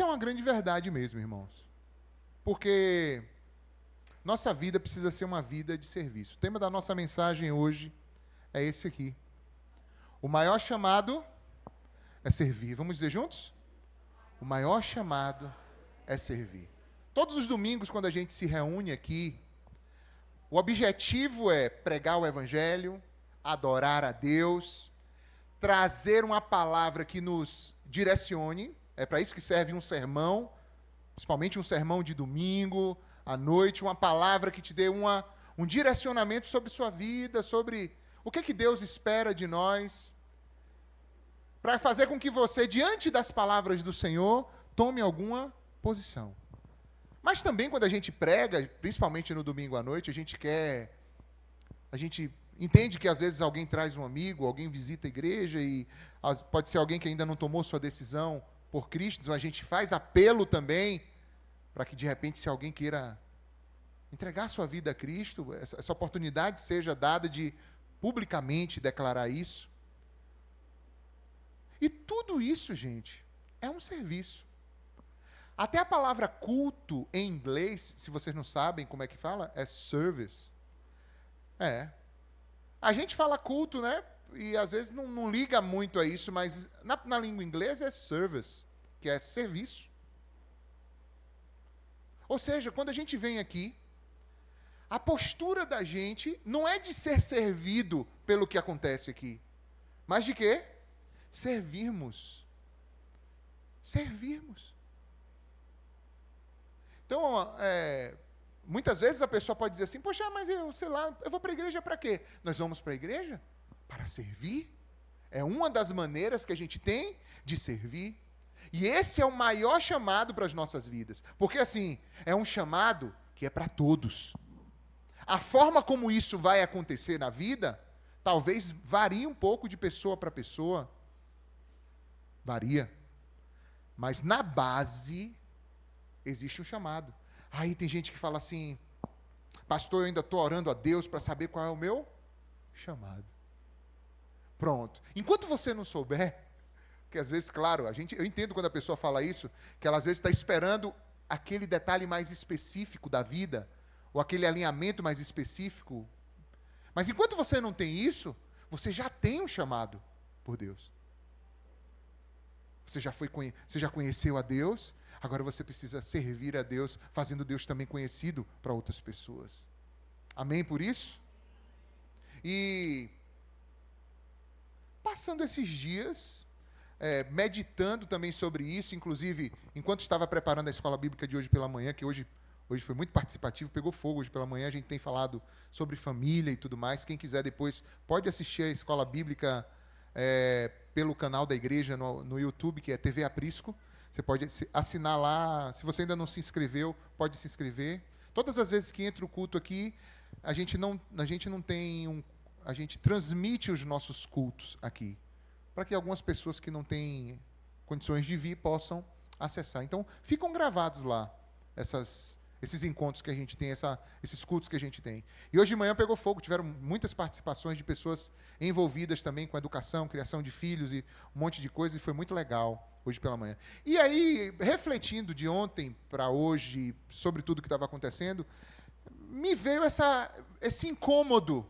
uma grande verdade mesmo, irmãos. Porque nossa vida precisa ser uma vida de serviço. O tema da nossa mensagem hoje é esse aqui. O maior chamado é servir. Vamos dizer juntos? O maior chamado é servir. Todos os domingos, quando a gente se reúne aqui, o objetivo é pregar o Evangelho, adorar a Deus, trazer uma palavra que nos direcione. É para isso que serve um sermão, principalmente um sermão de domingo, à noite, uma palavra que te dê um direcionamento sobre sua vida, sobre o que Deus espera de nós, para fazer com que você, diante das palavras do Senhor, tome alguma posição. Mas também quando a gente prega, principalmente no domingo à noite, a gente entende que às vezes alguém traz um amigo, alguém visita a igreja e pode ser alguém que ainda não tomou sua decisão por Cristo, então a gente faz apelo também para que de repente se alguém queira entregar sua vida a Cristo, essa oportunidade seja dada de publicamente declarar isso. E tudo isso, gente, é um serviço. Até a palavra culto em inglês, se vocês não sabem como é que fala, é service. A gente fala culto, né? E às vezes não liga muito a isso, mas na língua inglesa é service, que é serviço. Ou seja, quando a gente vem aqui, a postura da gente não é de ser servido pelo que acontece aqui, mas de quê? Servirmos. Servirmos. Então, muitas vezes a pessoa pode dizer assim, poxa, mas eu vou para a igreja para quê? Nós vamos para a igreja para servir. É uma das maneiras que a gente tem de servir. E esse é o maior chamado para as nossas vidas. Porque, assim, é um chamado que é para todos. A forma como isso vai acontecer na vida, talvez varie um pouco de pessoa para pessoa. Varia. Mas na base, existe um chamado. Aí tem gente que fala assim, pastor, eu ainda estou orando a Deus para saber qual é o meu chamado. Pronto. Enquanto você não souber, porque às vezes, claro, eu entendo quando a pessoa fala isso, que ela às vezes está esperando aquele detalhe mais específico da vida, ou aquele alinhamento mais específico. Mas enquanto você não tem isso, você já tem um chamado por Deus. Você já conheceu a Deus, agora você precisa servir a Deus, fazendo Deus também conhecido para outras pessoas. Amém por isso? E passando esses dias, meditando também sobre isso, inclusive, enquanto estava preparando a escola bíblica de hoje pela manhã, que hoje foi muito participativo, pegou fogo hoje pela manhã, a gente tem falado sobre família e tudo mais. Quem quiser depois pode assistir a escola bíblica pelo canal da igreja no YouTube, que é TV Aprisco. Você pode assinar lá. Se você ainda não se inscreveu, pode se inscrever. Todas as vezes que entra o culto aqui, a gente transmite os nossos cultos aqui, para que algumas pessoas que não têm condições de vir possam acessar. Então, ficam gravados lá esses encontros que a gente tem, esses cultos que a gente tem. E hoje de manhã pegou fogo, tiveram muitas participações de pessoas envolvidas também com educação, criação de filhos e um monte de coisa, e foi muito legal hoje pela manhã. E aí, refletindo de ontem para hoje, sobre tudo que estava acontecendo, me veio esse incômodo.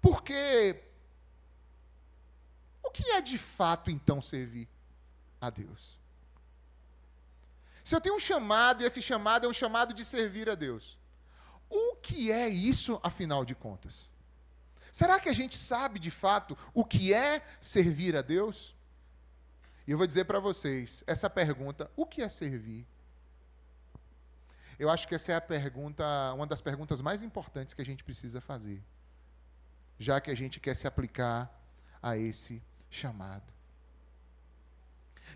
Porque o que é de fato, então, servir a Deus? Se eu tenho um chamado, e esse chamado é um chamado de servir a Deus, o que é isso, afinal de contas? Será que a gente sabe, de fato, o que é servir a Deus? E eu vou dizer para vocês, essa pergunta, o que é servir? Eu acho que essa é uma das perguntas mais importantes que a gente precisa fazer, já que a gente quer se aplicar a esse chamado.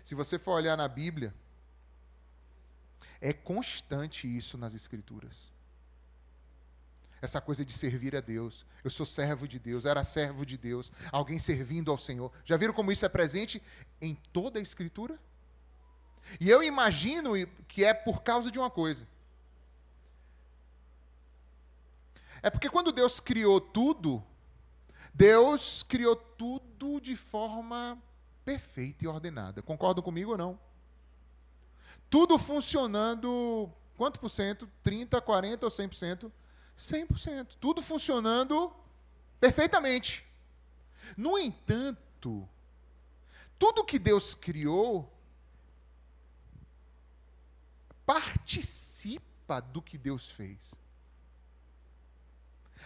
Se você for olhar na Bíblia, é constante isso nas Escrituras. Essa coisa de servir a Deus. Eu sou servo de Deus, era servo de Deus, alguém servindo ao Senhor. Já viram como isso é presente em toda a Escritura? E eu imagino que é por causa de uma coisa. É porque quando Deus criou tudo de forma perfeita e ordenada. Concordam comigo ou não? Tudo funcionando, quanto por cento? 30, 40 ou 100%? 100%. Tudo funcionando perfeitamente. No entanto, tudo que Deus criou participa do que Deus fez.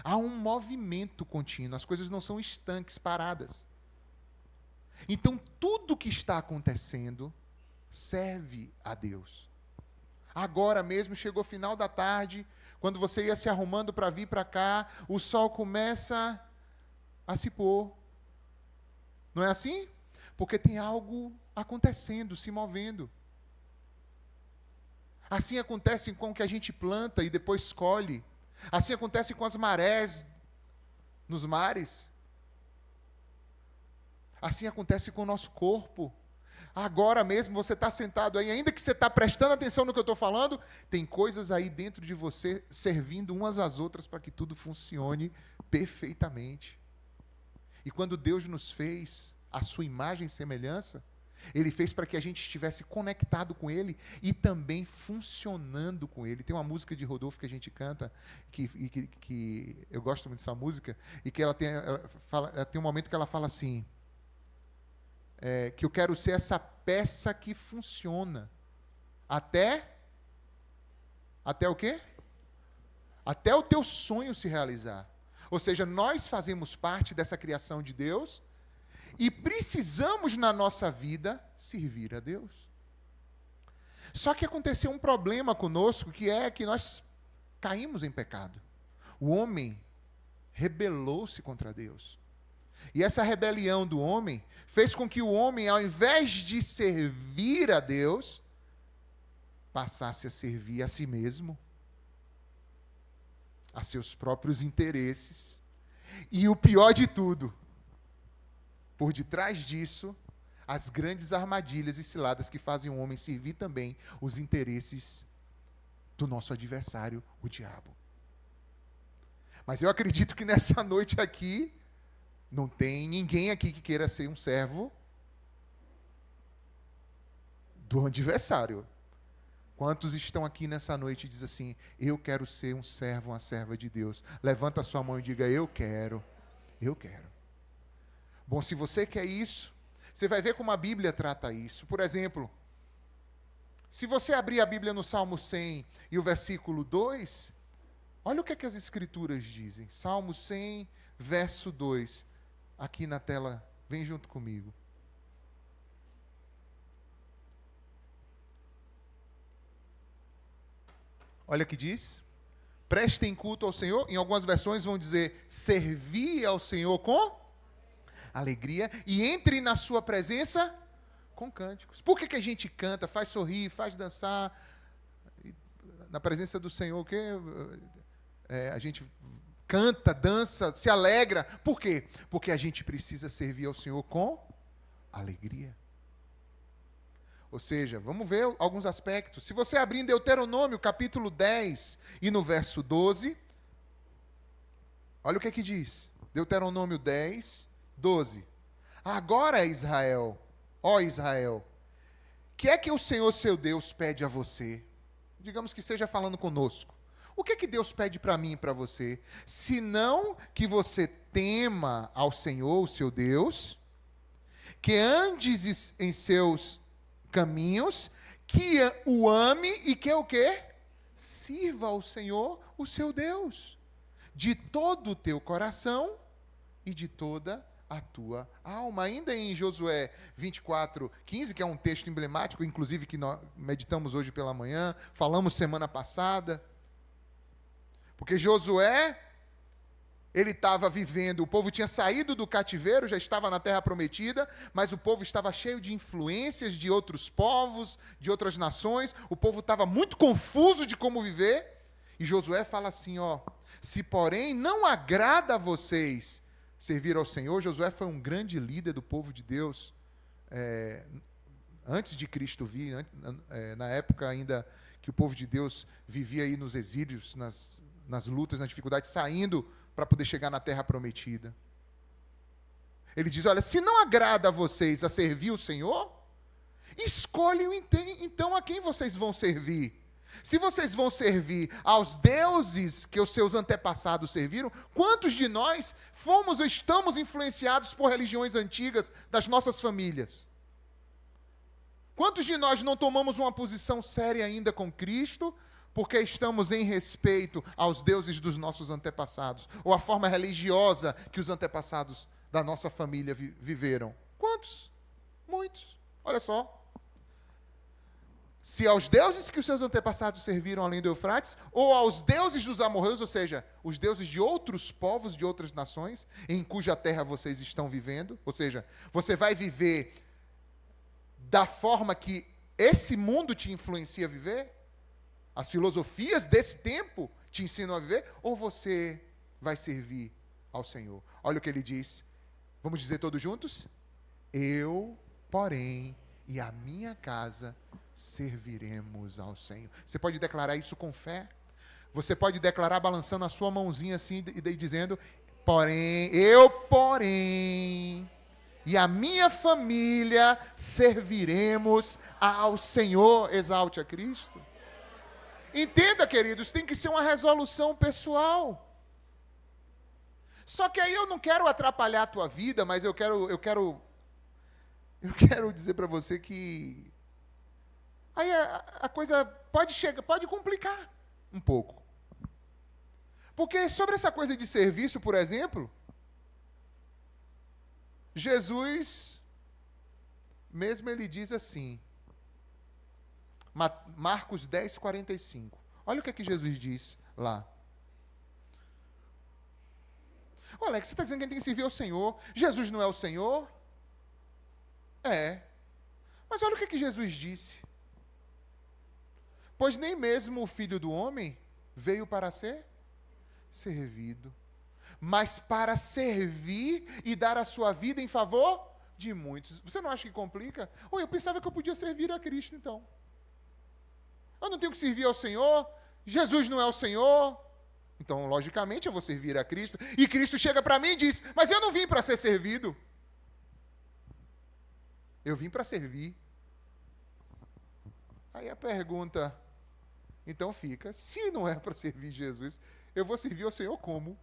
Há um movimento contínuo, as coisas não são estanques, paradas. Então, tudo que está acontecendo serve a Deus. Agora mesmo chegou o final da tarde, quando você ia se arrumando para vir para cá, o sol começa a se pôr. Não é assim? Porque tem algo acontecendo, se movendo. Assim acontece com o que a gente planta e depois colhe. Assim acontece com as marés nos mares. Assim acontece com o nosso corpo. Agora mesmo você está sentado aí, ainda que você está prestando atenção no que eu estou falando, tem coisas aí dentro de você servindo umas às outras para que tudo funcione perfeitamente. E quando Deus nos fez a sua imagem e semelhança, Ele fez para que a gente estivesse conectado com Ele e também funcionando com Ele. Tem uma música de Rodolfo que a gente canta, que eu gosto muito dessa música, e que ela tem um momento que ela fala assim, que eu quero ser essa peça que funciona. Até o quê? Até o teu sonho se realizar. Ou seja, nós fazemos parte dessa criação de Deus e precisamos, na nossa vida, servir a Deus. Só que aconteceu um problema conosco, que é que nós caímos em pecado. O homem rebelou-se contra Deus. E essa rebelião do homem fez com que o homem, ao invés de servir a Deus, passasse a servir a si mesmo, a seus próprios interesses. E o pior de tudo, por detrás disso, as grandes armadilhas e ciladas que fazem o homem servir também os interesses do nosso adversário, o diabo. Mas eu acredito que nessa noite aqui, não tem ninguém aqui que queira ser um servo do adversário. Quantos estão aqui nessa noite e dizem assim, eu quero ser um servo, uma serva de Deus? Levanta a sua mão e diga, eu quero. Eu quero. Bom, se você quer isso, você vai ver como a Bíblia trata isso. Por exemplo, se você abrir a Bíblia no Salmo 100 e o versículo 2, olha o que as Escrituras dizem. Salmo 100, verso 2. Aqui na tela, vem junto comigo. Olha o que diz. Prestem culto ao Senhor. Em algumas versões vão dizer, servir ao Senhor com alegria e entre na sua presença com cânticos. Por que a gente canta, faz sorrir, faz dançar? Na presença do Senhor, o quê? A gente canta, dança, se alegra. Por quê? Porque a gente precisa servir ao Senhor com alegria. Ou seja, vamos ver alguns aspectos. Se você abrir em Deuteronômio, capítulo 10, e no verso 12, olha o que diz. Deuteronômio 10, 12. Agora, Israel, ó Israel, que é que o Senhor seu Deus pede a você? Digamos que esteja falando conosco. O que Deus pede para mim e para você? Senão que você tema ao Senhor, o seu Deus, que andes em seus caminhos, que o ame e que o quê? Sirva ao Senhor, o seu Deus, de todo o teu coração e de toda a tua alma. Ainda em Josué 24, 15, que é um texto emblemático, inclusive que nós meditamos hoje pela manhã, falamos semana passada, porque Josué, ele estava vivendo, o povo tinha saído do cativeiro, já estava na terra prometida, mas o povo estava cheio de influências de outros povos, de outras nações, o povo estava muito confuso de como viver, e Josué fala assim, se porém não agrada a vocês servir ao Senhor. Josué foi um grande líder do povo de Deus, antes de Cristo vir, na época ainda que o povo de Deus vivia aí nos exílios, nas lutas, nas dificuldades, saindo para poder chegar na terra prometida. Ele diz, olha, se não agrada a vocês a servir o Senhor, Escolham então a quem vocês vão servir. Se vocês vão servir aos deuses que os seus antepassados serviram, quantos de nós fomos ou estamos influenciados por religiões antigas das nossas famílias? Quantos de nós não tomamos uma posição séria ainda com Cristo, porque estamos em respeito aos deuses dos nossos antepassados, ou a forma religiosa que os antepassados da nossa família viveram? Quantos? Muitos. Olha só. Se aos deuses que os seus antepassados serviram além do Eufrates, ou aos deuses dos amorreus, ou seja, os deuses de outros povos, de outras nações, em cuja terra vocês estão vivendo, ou seja, você vai viver da forma que esse mundo te influencia a viver? As filosofias desse tempo te ensinam a viver? Ou você vai servir ao Senhor? Olha o que ele diz. Vamos dizer todos juntos? Eu, porém, e a minha casa serviremos ao Senhor. Você pode declarar isso com fé? Você pode declarar balançando a sua mãozinha assim e dizendo, porém, eu, porém, e a minha família serviremos ao Senhor. Exalte a Cristo. Entenda, queridos, tem que ser uma resolução pessoal. Só que aí eu não quero atrapalhar a tua vida, mas eu quero dizer para você que aí a coisa pode complicar um pouco. Porque sobre essa coisa de serviço, por exemplo, Jesus, mesmo ele diz assim, Marcos 10, 45. Olha o que Jesus diz lá. Ô Alex, você está dizendo que a gente tem que servir ao Senhor. Jesus não é o Senhor? É. Mas olha o que Jesus disse. Pois nem mesmo o Filho do Homem veio para ser servido, mas para servir e dar a sua vida em favor de muitos. Você não acha que complica? Ou eu pensava que eu podia servir a Cristo, então. Eu não tenho que servir ao Senhor? Jesus não é o Senhor? Então, logicamente, eu vou servir a Cristo. E Cristo chega para mim e diz, mas eu não vim para ser servido. Eu vim para servir. Aí a pergunta, então fica, se não é para servir Jesus, eu vou servir ao Senhor como?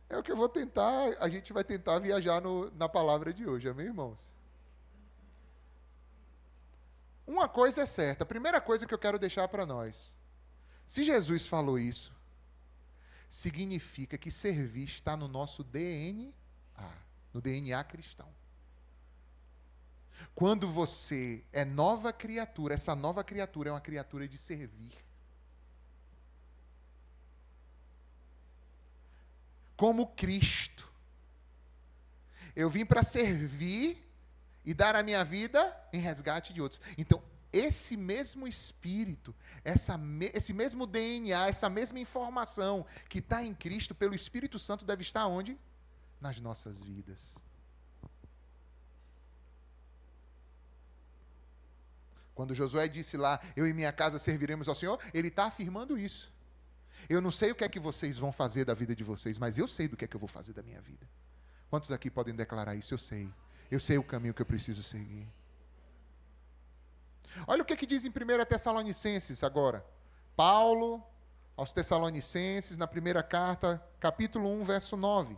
É o que eu vou tentar, a gente vai tentar viajar na palavra de hoje, amém, irmãos? Uma coisa é certa, a primeira coisa que eu quero deixar para nós, se Jesus falou isso, significa que servir está no nosso DNA, no DNA cristão. Quando você é nova criatura, essa nova criatura é uma criatura de servir. Como Cristo. Eu vim para servir e dar a minha vida em resgate de outros. Então, esse mesmo Espírito, esse mesmo DNA, essa mesma informação que está em Cristo, pelo Espírito Santo, deve estar onde? Nas nossas vidas. Quando Josué disse lá, eu e minha casa serviremos ao Senhor, ele está afirmando isso. Eu não sei o que é que vocês vão fazer da vida de vocês, mas eu sei do que é que eu vou fazer da minha vida. Quantos aqui podem declarar isso? Eu sei. Eu sei o caminho que eu preciso seguir. Olha o que diz em 1 Tessalonicenses agora. Paulo aos Tessalonicenses, na primeira carta, capítulo 1, verso 9.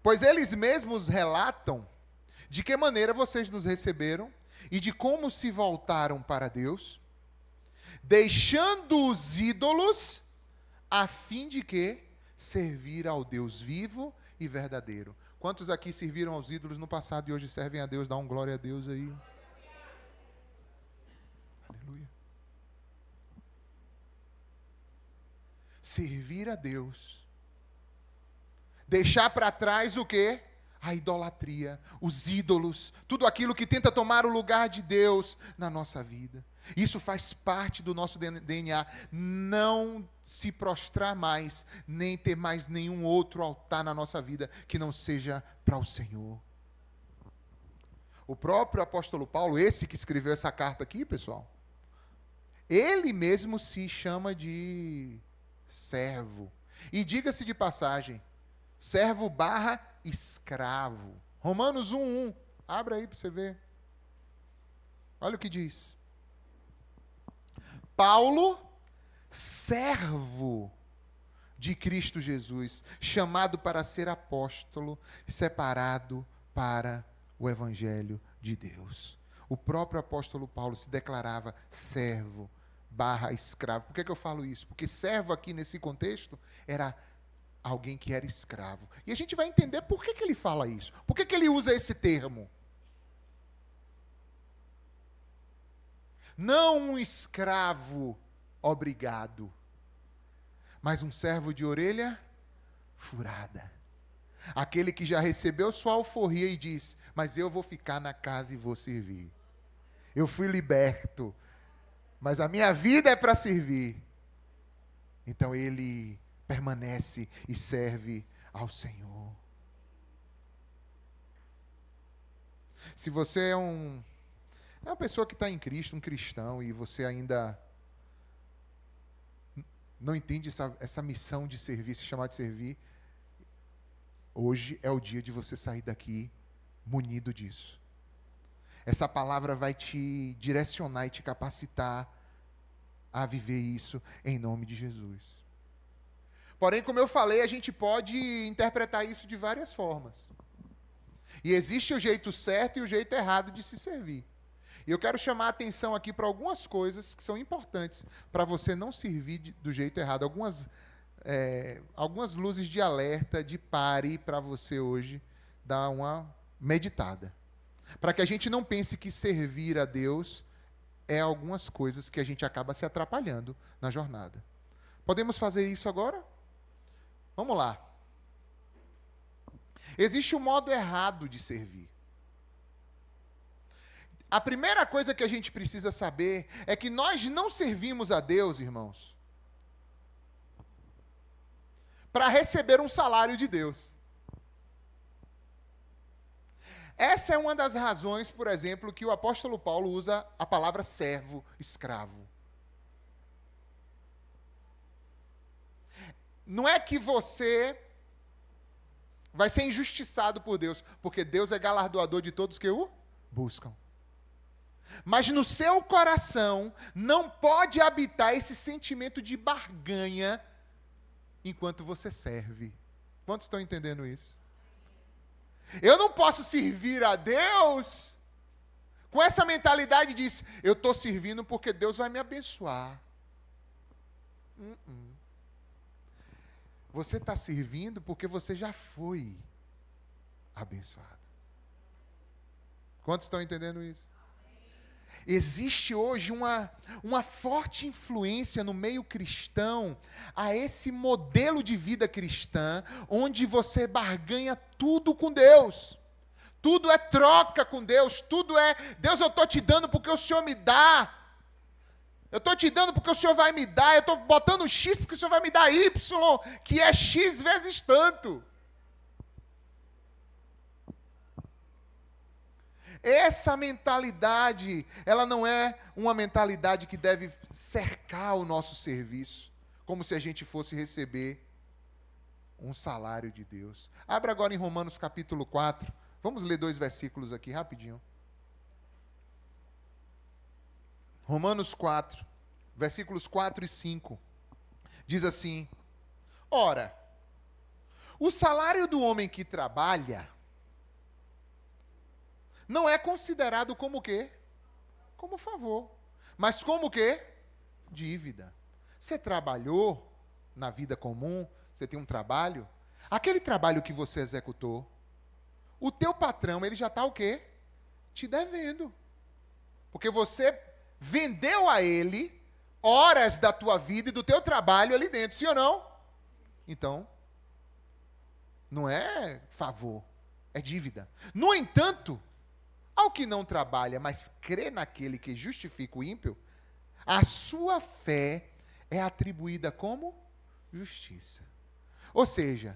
Pois eles mesmos relatam de que maneira vocês nos receberam e de como se voltaram para Deus, deixando os ídolos, a fim de que servir ao Deus vivo e verdadeiro. Quantos aqui serviram aos ídolos no passado e hoje servem a Deus? Dá um glória a Deus aí. Aleluia. Servir a Deus. Deixar para trás o quê? A idolatria, os ídolos, tudo aquilo que tenta tomar o lugar de Deus na nossa vida. Isso faz parte do nosso DNA. Não se prostrar mais, nem ter mais nenhum outro altar na nossa vida que não seja para o Senhor. O próprio apóstolo Paulo, esse que escreveu essa carta aqui, pessoal, ele mesmo se chama de servo. E diga-se de passagem, servo barra escravo. Romanos 1:1. Abra aí para você ver. Olha o que diz. Paulo, servo de Cristo Jesus, chamado para ser apóstolo, separado para o evangelho de Deus. O próprio apóstolo Paulo se declarava servo barra escravo. Por que eu falo isso? Porque servo aqui nesse contexto era alguém que era escravo. E a gente vai entender por que ele fala isso. Por que ele usa esse termo? Não um escravo obrigado, mas um servo de orelha furada. Aquele que já recebeu sua alforria e diz, mas eu vou ficar na casa e vou servir. Eu fui liberto, mas a minha vida é para servir. Então ele permanece e serve ao Senhor. Se você é uma pessoa que está em Cristo, um cristão, e você ainda não entende essa missão de servir, se chamar de servir, hoje é o dia de você sair daqui munido disso. Essa palavra vai te direcionar e te capacitar a viver isso em nome de Jesus. Porém, como eu falei, a gente pode interpretar isso de várias formas. E existe o jeito certo e o jeito errado de se servir. E eu quero chamar a atenção aqui para algumas coisas que são importantes para você não servir do jeito errado. Algumas luzes de alerta, de pare para você hoje dar uma meditada. Para que a gente não pense que servir a Deus é algumas coisas que a gente acaba se atrapalhando na jornada. Podemos fazer isso agora? Vamos lá. Existe um modo errado de servir. A primeira coisa que a gente precisa saber é que nós não servimos a Deus, irmãos, para receber um salário de Deus. Essa é uma das razões, por exemplo, que o apóstolo Paulo usa a palavra servo, escravo. Não é que você vai ser injustiçado por Deus, porque Deus é galardoador de todos que o buscam. Mas no seu coração não pode habitar esse sentimento de barganha enquanto você serve. Quantos estão entendendo isso? Eu não posso servir a Deus com essa mentalidade de eu estou servindo porque Deus vai me abençoar. Você está servindo porque você já foi abençoado. Quantos estão entendendo isso? Existe hoje uma forte influência no meio cristão a esse modelo de vida cristã, onde você barganha tudo com Deus. Tudo é troca com Deus, tudo é, Deus, eu estou te dando porque o Senhor me dá. Eu estou te dando porque o Senhor vai me dar, eu estou botando X porque o Senhor vai me dar Y, que é X vezes tanto. Essa mentalidade, ela não é uma mentalidade que deve cercar o nosso serviço, como se a gente fosse receber um salário de Deus. Abra agora em Romanos capítulo 4, vamos ler 2 versículos aqui rapidinho. Romanos 4, versículos 4 e 5, diz assim: ora, o salário do homem que trabalha não é considerado como o quê? Como favor. Mas como o quê? Dívida. Você trabalhou na vida comum, você tem um trabalho, aquele trabalho que você executou, o teu patrão, ele já está o quê? Te devendo. Porque você vendeu a ele horas da tua vida e do teu trabalho ali dentro, sim ou não? Então, não é favor, é dívida. No entanto, ao que não trabalha, mas crê naquele que justifica o ímpio, a sua fé é atribuída como justiça. Ou seja,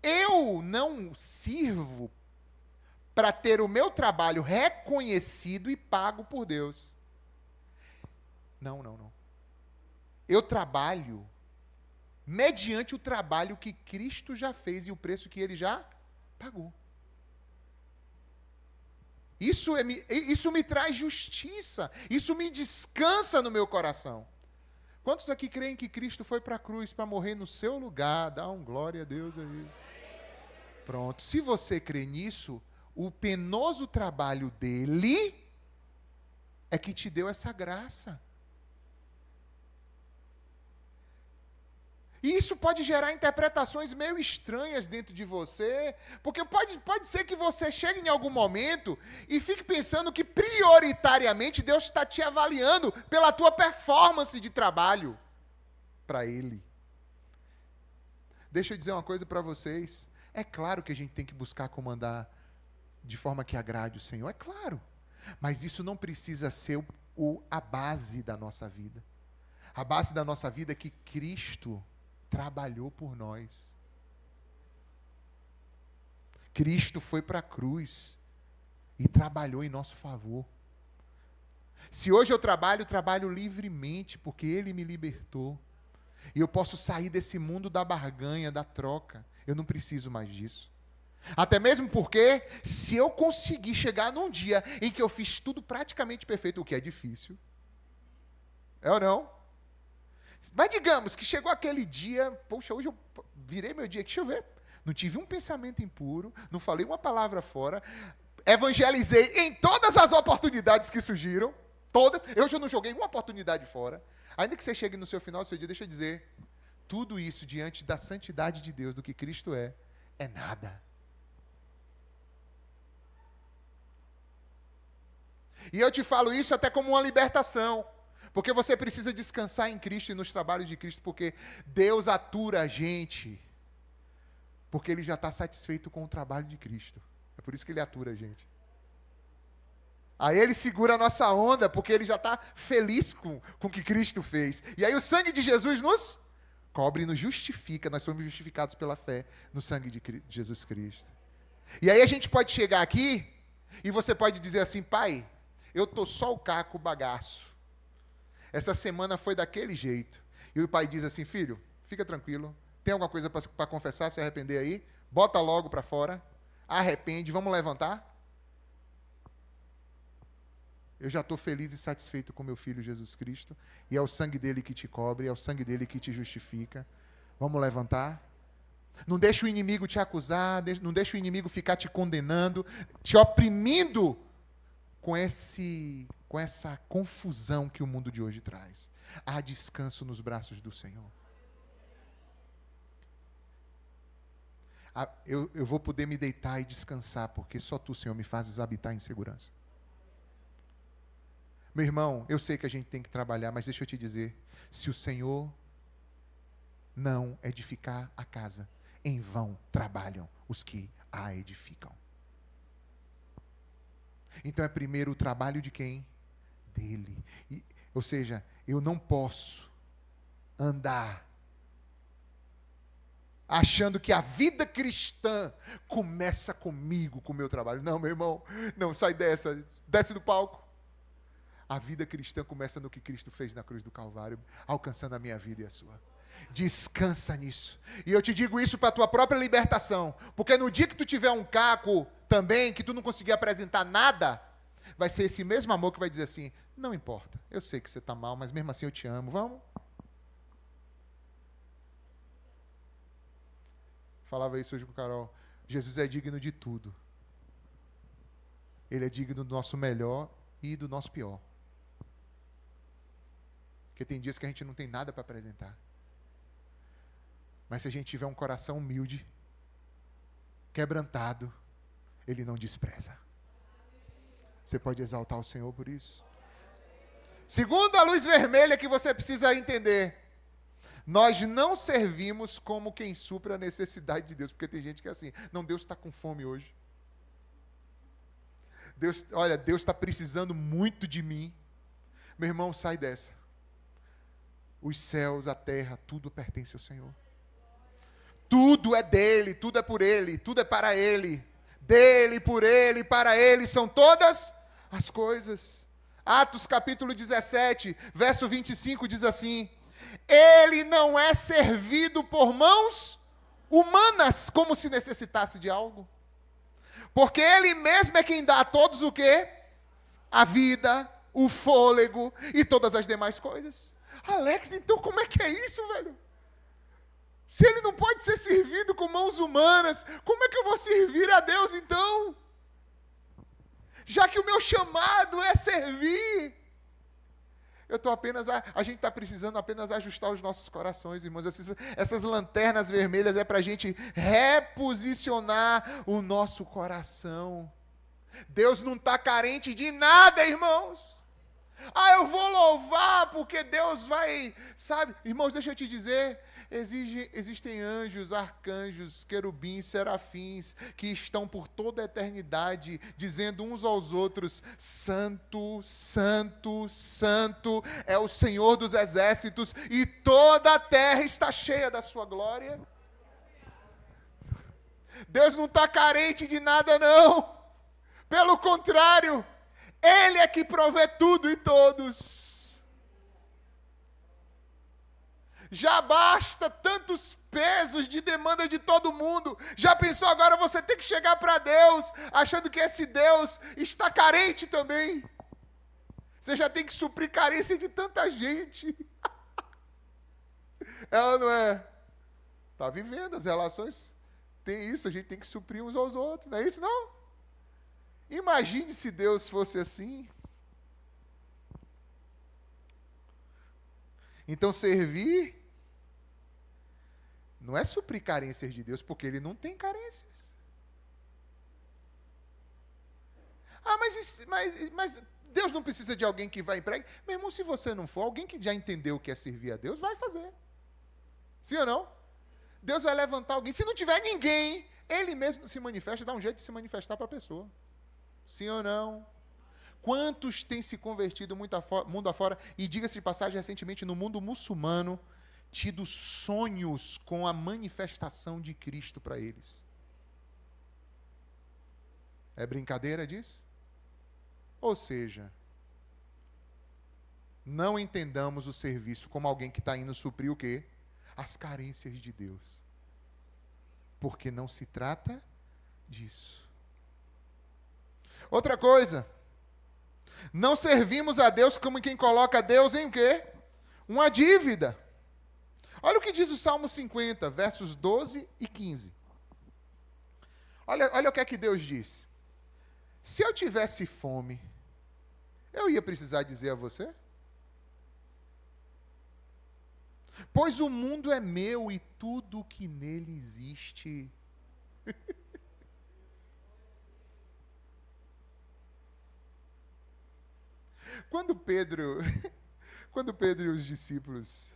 eu não sirvo para ter o meu trabalho reconhecido e pago por Deus. Não. Eu trabalho mediante o trabalho que Cristo já fez e o preço que ele já pagou. Isso me traz justiça, isso me descansa no meu coração. Quantos aqui creem que Cristo foi para a cruz para morrer no seu lugar? Dá um glória a Deus aí. Pronto, se você crê nisso, o penoso trabalho dele é que te deu essa graça. E isso pode gerar interpretações meio estranhas dentro de você, porque pode ser que você chegue em algum momento e fique pensando que prioritariamente Deus está te avaliando pela tua performance de trabalho para Ele. Deixa eu dizer uma coisa para vocês. É claro que a gente tem que buscar comandar de forma que agrade o Senhor, é claro. Mas isso não precisa ser a base da nossa vida. A base da nossa vida é que Cristo trabalhou por nós. Cristo foi para a cruz e trabalhou em nosso favor. Se hoje eu trabalho livremente, porque Ele me libertou. E eu posso sair desse mundo da barganha, da troca. Eu não preciso mais disso. Até mesmo porque, se eu conseguir chegar num dia em que eu fiz tudo praticamente perfeito, o que é difícil, é ou não? Mas digamos que chegou aquele dia, poxa, hoje eu virei meu dia, deixa eu ver, não tive um pensamento impuro, não falei uma palavra fora, evangelizei em todas as oportunidades que surgiram, todas, eu já não joguei uma oportunidade fora, ainda que você chegue no seu final do seu dia, deixa eu dizer, tudo isso diante da santidade de Deus, do que Cristo é nada. E eu te falo isso até como uma libertação. Porque você precisa descansar em Cristo e nos trabalhos de Cristo, porque Deus atura a gente, porque Ele já está satisfeito com o trabalho de Cristo. É por isso que Ele atura a gente. Aí Ele segura a nossa onda, porque Ele já está feliz com o que Cristo fez. E aí o sangue de Jesus nos cobre e nos justifica, nós somos justificados pela fé no sangue de Jesus Cristo. E aí a gente pode chegar aqui, e você pode dizer assim, pai, eu estou só o caco, o bagaço. Essa semana foi daquele jeito. E o pai diz assim, filho, fica tranquilo, tem alguma coisa para confessar, se arrepender aí? Bota logo para fora, arrepende, vamos levantar? Eu já estou feliz e satisfeito com meu filho Jesus Cristo, e é o sangue dele que te cobre, é o sangue dele que te justifica. Vamos levantar? Não deixa o inimigo te acusar, não deixa o inimigo ficar te condenando, te oprimindo com essa confusão que o mundo de hoje traz. Há descanso nos braços do Senhor. Eu vou poder me deitar e descansar, porque só Tu, Senhor, me fazes habitar em segurança. Meu irmão, eu sei que a gente tem que trabalhar, mas deixa eu te dizer, se o Senhor não edificar a casa, em vão trabalham os que a edificam. Então é primeiro o trabalho de quem? Dele. Ou seja, eu não posso andar achando que a vida cristã começa comigo, com o meu trabalho. Não, meu irmão, não, sai dessa, desce do palco. A vida cristã começa no que Cristo fez na cruz do Calvário, alcançando a minha vida e a sua. Descansa nisso. E eu te digo isso para a tua própria libertação, porque no dia que tu tiver um caco também, que tu não conseguir apresentar nada, vai ser esse mesmo amor que vai dizer assim, não importa, eu sei que você está mal, mas mesmo assim eu te amo, vamos? Falava isso hoje com o Carol, Jesus é digno de tudo. Ele é digno do nosso melhor e do nosso pior. Porque tem dias que a gente não tem nada para apresentar. Mas se a gente tiver um coração humilde, quebrantado, Ele não despreza. Você pode exaltar o Senhor por isso? Segunda luz vermelha que você precisa entender. Nós não servimos como quem supra a necessidade de Deus. Porque tem gente que é assim, não, Deus está com fome hoje. Deus está precisando muito de mim. Meu irmão, sai dessa. Os céus, a terra, tudo pertence ao Senhor. Tudo é dele, tudo é por ele, tudo é para ele. Dele, por ele, para ele, são todas as coisas. Atos capítulo 17, verso 25 diz assim, ele não é servido por mãos humanas, como se necessitasse de algo. Porque ele mesmo é quem dá a todos o quê? A vida, o fôlego e todas as demais coisas. Alex, então como é que é isso, velho? Se ele não pode ser servido com mãos humanas, como é que eu vou servir a Deus então? Já que o meu chamado é servir. Eu estou apenas, a gente está precisando apenas ajustar os nossos corações, irmãos. Essas lanternas vermelhas é para a gente reposicionar o nosso coração. Deus não está carente de nada, irmãos. Eu vou louvar porque Deus vai, sabe? Irmãos, deixa eu te dizer, existem anjos, arcanjos, querubins, serafins, que estão por toda a eternidade, dizendo uns aos outros, Santo, Santo, Santo, é o Senhor dos exércitos, e toda a terra está cheia da sua glória. Deus não está carente de nada, não. Pelo contrário, Ele é que provê tudo e todos. Já basta tantos pesos de demanda de todo mundo. Já pensou agora você ter que chegar para Deus, achando que esse Deus está carente também? Você já tem que suprir carência de tanta gente. Ela não é? Está vivendo, as relações tem isso, a gente tem que suprir uns aos outros, não é isso não? Imagine se Deus fosse assim. Então, servir não é suprir carências de Deus, porque Ele não tem carências. Mas Deus não precisa de alguém que vai e pregue. Meu irmão, se você não for, alguém que já entendeu o que é servir a Deus, vai fazer. Sim ou não? Deus vai levantar alguém. Se não tiver ninguém, Ele mesmo se manifesta, dá um jeito de se manifestar para a pessoa. Sim ou não? Quantos têm se convertido mundo afora, e diga-se de passagem, recentemente no mundo muçulmano, tido sonhos com a manifestação de Cristo para eles? É brincadeira disso? Ou seja, não entendamos o serviço como alguém que está indo suprir o quê? As carências de Deus. Porque não se trata disso. Outra coisa, não servimos a Deus como quem coloca Deus em quê? Uma dívida. Olha o que diz o Salmo 50, versos 12 e 15. Olha o que é que Deus diz. Se eu tivesse fome, eu ia precisar dizer a você? Pois o mundo é meu e tudo o que nele existe. Quando Pedro e os discípulos,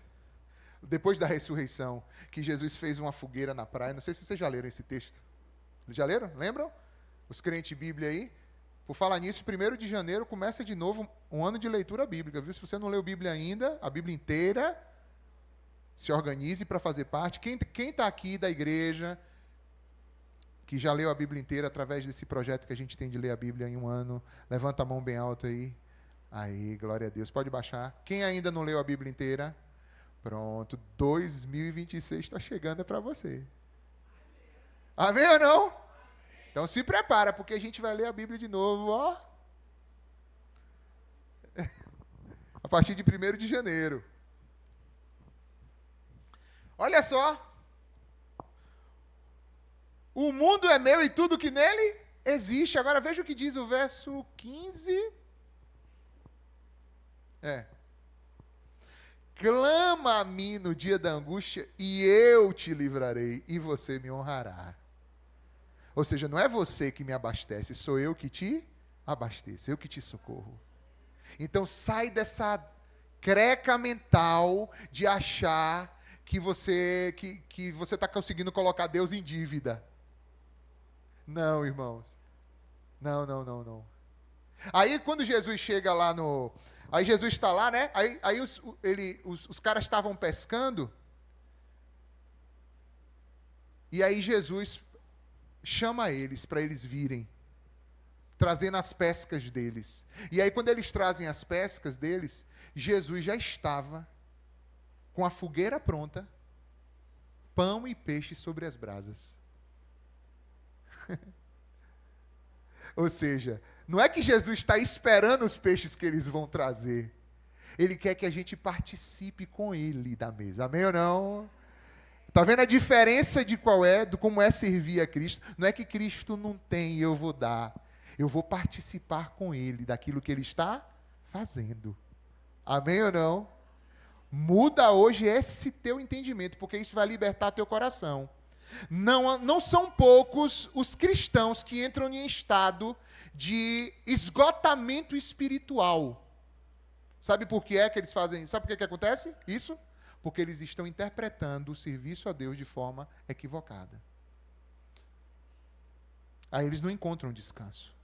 depois da ressurreição, que Jesus fez uma fogueira na praia, não sei se vocês já leram esse texto. Já leram? Lembram? Os crentes Bíblia aí. Por falar nisso, 1º de janeiro começa de novo um ano de leitura bíblica, viu? Se você não leu Bíblia ainda, a Bíblia inteira, se organize para fazer parte. Quem está aqui da igreja, que já leu a Bíblia inteira através desse projeto que a gente tem de ler a Bíblia em um ano, levanta a mão bem alto aí. Aí, glória a Deus. Pode baixar. Quem ainda não leu a Bíblia inteira? Pronto, 2026 está chegando para você. Amém ou não? Então se prepara, porque a gente vai ler a Bíblia de novo, ó. A partir de 1º de janeiro. Olha só. O mundo é meu e tudo que nele existe. Agora veja o que diz o verso 15. Clama a mim no dia da angústia e eu te livrarei e você me honrará. Ou seja, não é você que me abastece, sou eu que te abasteço, eu que te socorro. Então sai dessa creca mental de achar que você está conseguindo colocar Deus em dívida. Não, irmãos. Não. Aí quando Jesus chega lá no... Aí Jesus está lá, né? Aí os caras estavam pescando. E aí Jesus chama eles para eles virem, trazendo as pescas deles. E aí quando eles trazem as pescas deles, Jesus já estava com a fogueira pronta, pão e peixe sobre as brasas. Ou seja, não é que Jesus está esperando os peixes que eles vão trazer. Ele quer que a gente participe com ele da mesa. Amém ou não? Está vendo a diferença de como é servir a Cristo? Não é que Cristo não tem e eu vou dar. Eu vou participar com ele daquilo que ele está fazendo. Amém ou não? Muda hoje esse teu entendimento, porque isso vai libertar teu coração. Não são poucos os cristãos que entram em estado de esgotamento espiritual. Sabe por que é que eles fazem? Sabe por que é que acontece isso? Porque eles estão interpretando o serviço a Deus de forma equivocada. Aí eles não encontram descanso.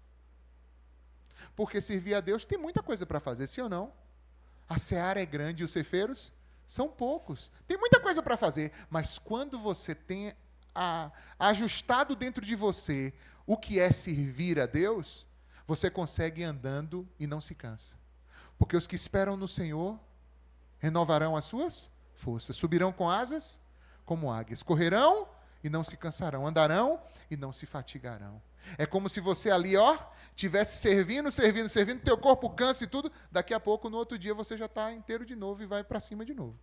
Porque servir a Deus tem muita coisa para fazer, sim ou não? A seara é grande e os ceifeiros são poucos. Tem muita coisa para fazer, mas quando você tem ajustado dentro de você o que é servir a Deus, você consegue ir andando e não se cansa. Porque os que esperam no Senhor renovarão as suas forças, subirão com asas como águias, correrão e não se cansarão, andarão e não se fatigarão. É como se você ali, tivesse servindo, teu corpo cansa e tudo, daqui a pouco, no outro dia, você já está inteiro de novo e vai para cima de novo,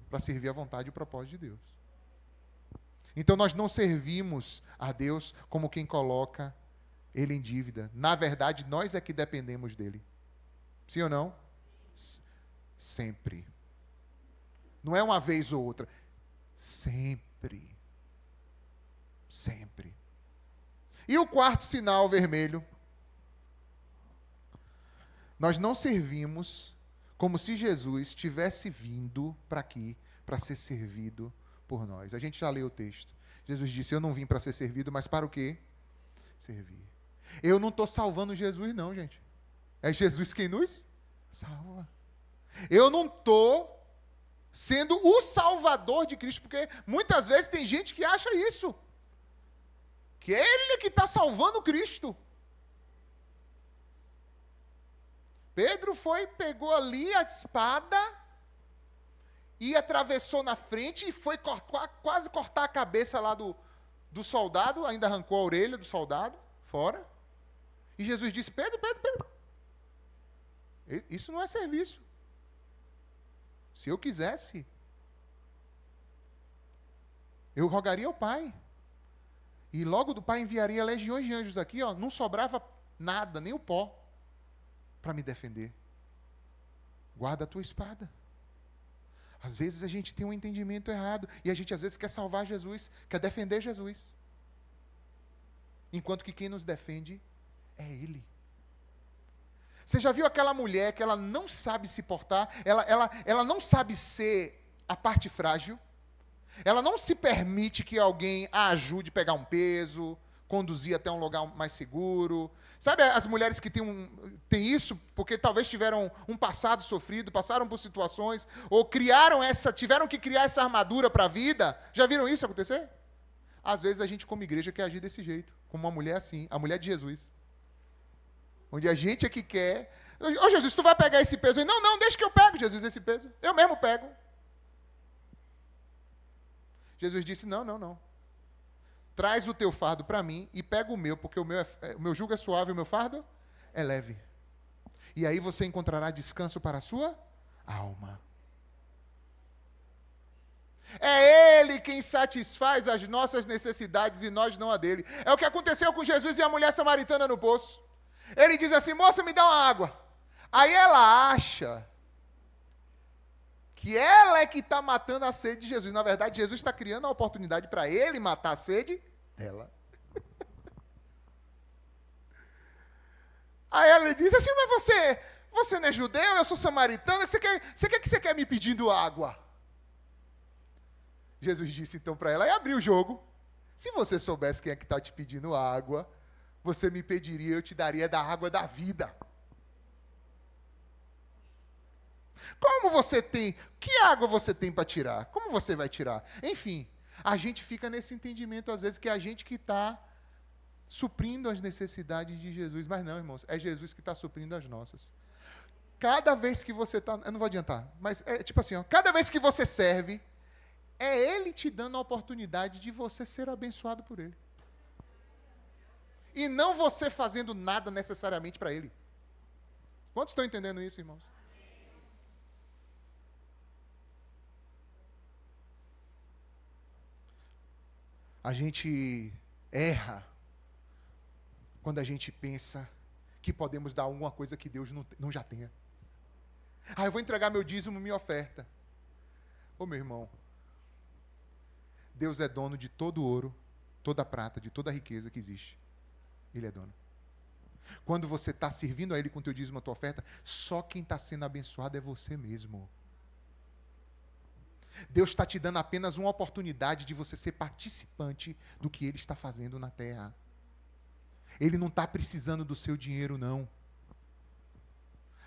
para servir a vontade e o propósito de Deus. Então, nós não servimos a Deus como quem coloca Ele em dívida. Na verdade, nós é que dependemos dEle. Sim ou não? Sempre. Não é uma vez ou outra. Sempre. Sempre. E o quarto sinal vermelho? Nós não servimos como se Jesus tivesse vindo para aqui para ser servido por nós. A gente já leu o texto. Jesus disse, eu não vim para ser servido, mas para o quê? Servir. Eu não estou salvando Jesus, não, gente. É Jesus quem nos salva. Eu não estou sendo o salvador de Cristo, porque muitas vezes tem gente que acha isso. Que é Ele que está salvando Cristo. Pedro pegou ali a espada e atravessou na frente e foi quase cortar a cabeça lá do soldado, ainda arrancou a orelha do soldado, fora. E Jesus disse, Pedro, isso não é serviço. Se eu quisesse, eu rogaria ao Pai. E logo do Pai enviaria legiões de anjos aqui, não sobrava nada, nem o pó, para me defender. Guarda a tua espada. Às vezes a gente tem um entendimento errado, e a gente às vezes quer salvar Jesus, quer defender Jesus. Enquanto que quem nos defende é Ele. Você já viu aquela mulher que ela não sabe se portar, ela não sabe ser a parte frágil, ela não se permite que alguém a ajude a pegar um peso, conduzir até um lugar mais seguro. Sabe as mulheres que têm isso porque talvez tiveram um passado sofrido, passaram por situações, ou tiveram que criar essa armadura para a vida? Já viram isso acontecer? Às vezes a gente como igreja quer agir desse jeito, como uma mulher assim, a mulher de Jesus. Onde a gente é que quer... Ô Jesus, tu vai pegar esse peso aí? Não, deixa que eu pego, Jesus, esse peso. Eu mesmo pego. Jesus disse, não. Traz o teu fardo para mim e pega o meu, porque o meu jugo é suave e o meu fardo é leve. E aí você encontrará descanso para a sua alma. É Ele quem satisfaz as nossas necessidades e nós não a dele. É o que aconteceu com Jesus e a mulher samaritana no poço. Ele diz assim, moça, me dá uma água. Aí ela acha que ela é que está matando a sede de Jesus. Na verdade, Jesus está criando a oportunidade para ele matar a sede dela. Aí ela diz assim, mas você não é judeu, eu sou samaritana, você quer me pedindo água? Jesus disse então para ela, e abriu o jogo. Se você soubesse quem é que está te pedindo água, você me pediria, eu te daria da água da vida. Como você tem? Que água você tem para tirar? Como você vai tirar? Enfim, a gente fica nesse entendimento, às vezes, que é a gente que está suprindo as necessidades de Jesus. Mas não, irmãos, é Jesus que está suprindo as nossas. cada vez que você está... Eu não vou adiantar, mas é tipo assim, ó, cada vez que você serve, é Ele te dando a oportunidade de você ser abençoado por Ele. E não você fazendo nada necessariamente para Ele. Quantos estão entendendo isso, irmãos? A gente erra quando a gente pensa que podemos dar alguma coisa que Deus não já tenha. Eu vou entregar meu dízimo, minha oferta. Ô meu irmão, Deus é dono de todo ouro, toda prata, de toda a riqueza que existe. Ele é dono. Quando você está servindo a Ele com o teu dízimo, a tua oferta, só quem está sendo abençoado é você mesmo. Deus está te dando apenas uma oportunidade de você ser participante do que Ele está fazendo na terra. Ele não está precisando do seu dinheiro, não.